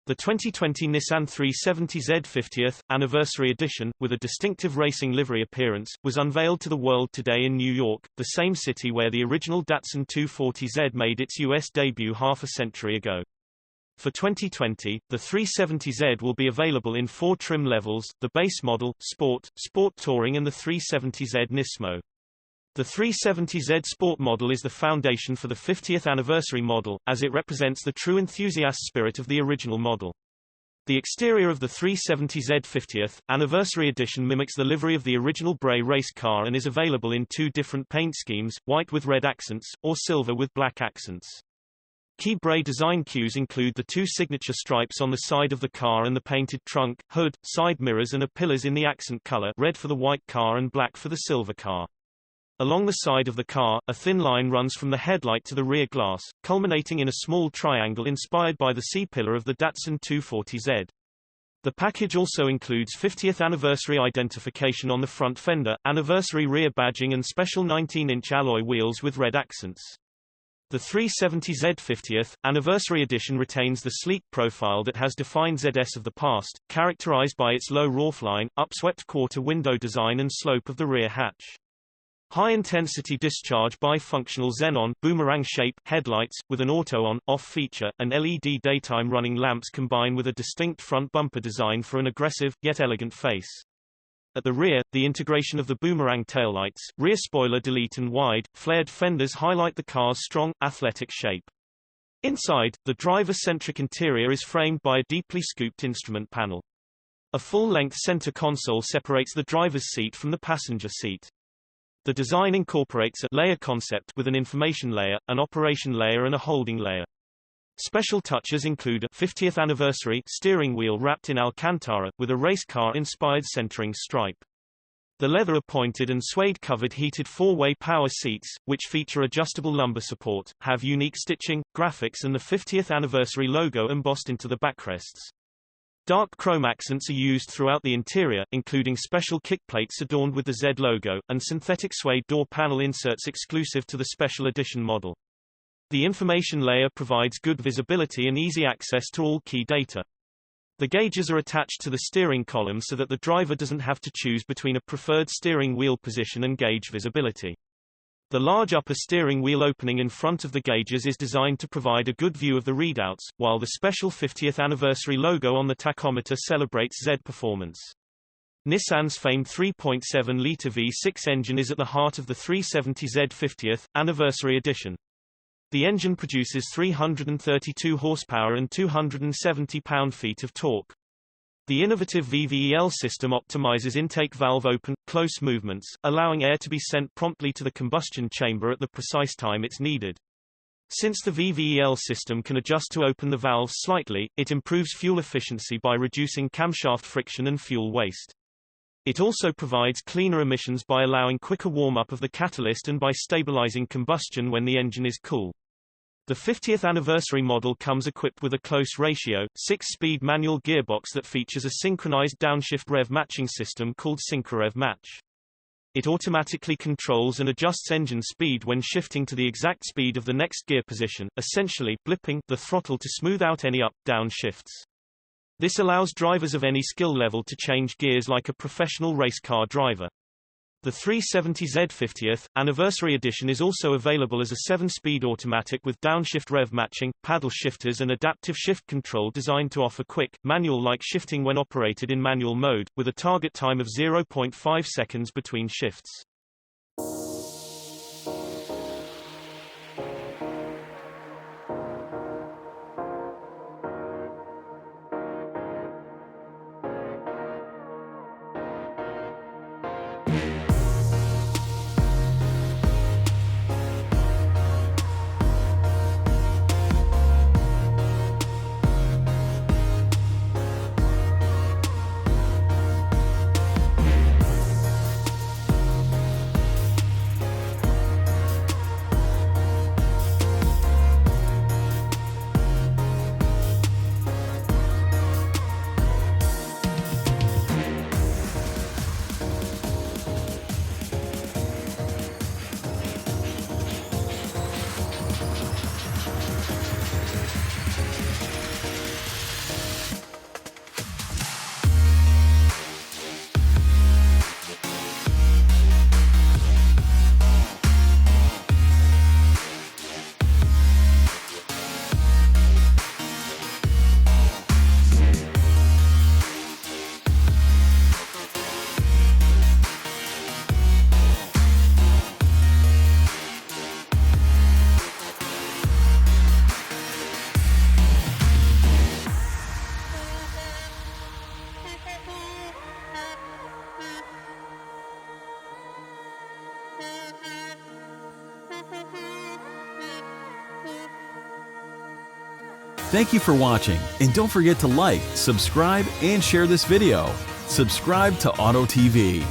The 2020 Nissan 370Z 50th Anniversary Edition, with a distinctive racing livery appearance, was unveiled to the world today in New York, the same city where the original Datsun 240Z made its U.S. debut half a century ago. For 2020, the 370Z will be available in 4 trim levels: the base model, Sport, Sport Touring and the 370Z NISMO. The 370Z Sport model is the foundation for the 50th anniversary model, as it represents the true enthusiast spirit of the original model. The exterior of the 370Z 50th Anniversary Edition mimics the livery of the original Bray race car and is available in 2 different paint schemes, white with red accents, or silver with black accents. Key Bray design cues include the 2 signature stripes on the side of the car and the painted trunk, hood, side mirrors and pillars in the accent color, red for the white car and black for the silver car. Along the side of the car, a thin line runs from the headlight to the rear glass, culminating in a small triangle inspired by the C-pillar of the Datsun 240Z. The package also includes 50th anniversary identification on the front fender, anniversary rear badging and special 19-inch alloy wheels with red accents. The 370Z 50th Anniversary Edition retains the sleek profile that has defined ZS of the past, characterized by its low roofline, upswept quarter window design and slope of the rear hatch. High-intensity discharge bifunctional xenon boomerang-shape headlights, with an auto-on-off feature, and LED daytime running lamps combine with a distinct front bumper design for an aggressive, yet elegant face. At the rear, the integration of the boomerang taillights, rear spoiler delete and wide, flared fenders highlight the car's strong, athletic shape. Inside, the driver-centric interior is framed by a deeply scooped instrument panel. A full-length center console separates the driver's seat from the passenger seat. The design incorporates a layer concept with an information layer, an operation layer and a holding layer. Special touches include a 50th anniversary steering wheel wrapped in Alcantara, with a race car-inspired centering stripe. The leather-appointed and suede-covered heated 4-way power seats, which feature adjustable lumbar support, have unique stitching, graphics and the 50th anniversary logo embossed into the backrests. Dark chrome accents are used throughout the interior, including special kickplates adorned with the Z logo, and synthetic suede door panel inserts exclusive to the special edition model. The information layer provides good visibility and easy access to all key data. The gauges are attached to the steering column so that the driver doesn't have to choose between a preferred steering wheel position and gauge visibility. The large upper steering wheel opening in front of the gauges is designed to provide a good view of the readouts, while the special 50th anniversary logo on the tachometer celebrates Z performance. Nissan's famed 3.7-liter V6 engine is at the heart of the 370Z 50th Anniversary Edition. The engine produces 332 horsepower and 270 pound-feet of torque. The innovative VVEL system optimizes intake valve open-close movements, allowing air to be sent promptly to the combustion chamber at the precise time it's needed. Since the VVEL system can adjust to open the valves slightly, it improves fuel efficiency by reducing camshaft friction and fuel waste. It also provides cleaner emissions by allowing quicker warm-up of the catalyst and by stabilizing combustion when the engine is cool. The 50th anniversary model comes equipped with a close ratio, 6-speed manual gearbox that features a synchronized downshift rev matching system called SynchroRev Match. It automatically controls and adjusts engine speed when shifting to the exact speed of the next gear position, essentially blipping the throttle to smooth out any up-down shifts. This allows drivers of any skill level to change gears like a professional race car driver. The 370Z 50th Anniversary Edition is also available as a 7-speed automatic with downshift rev matching, paddle shifters and adaptive shift control designed to offer quick, manual-like shifting when operated in manual mode, with a target time of 0.5 seconds between shifts. Thank you for watching, and don't forget to like, subscribe, and share this video. Subscribe to Auto TV.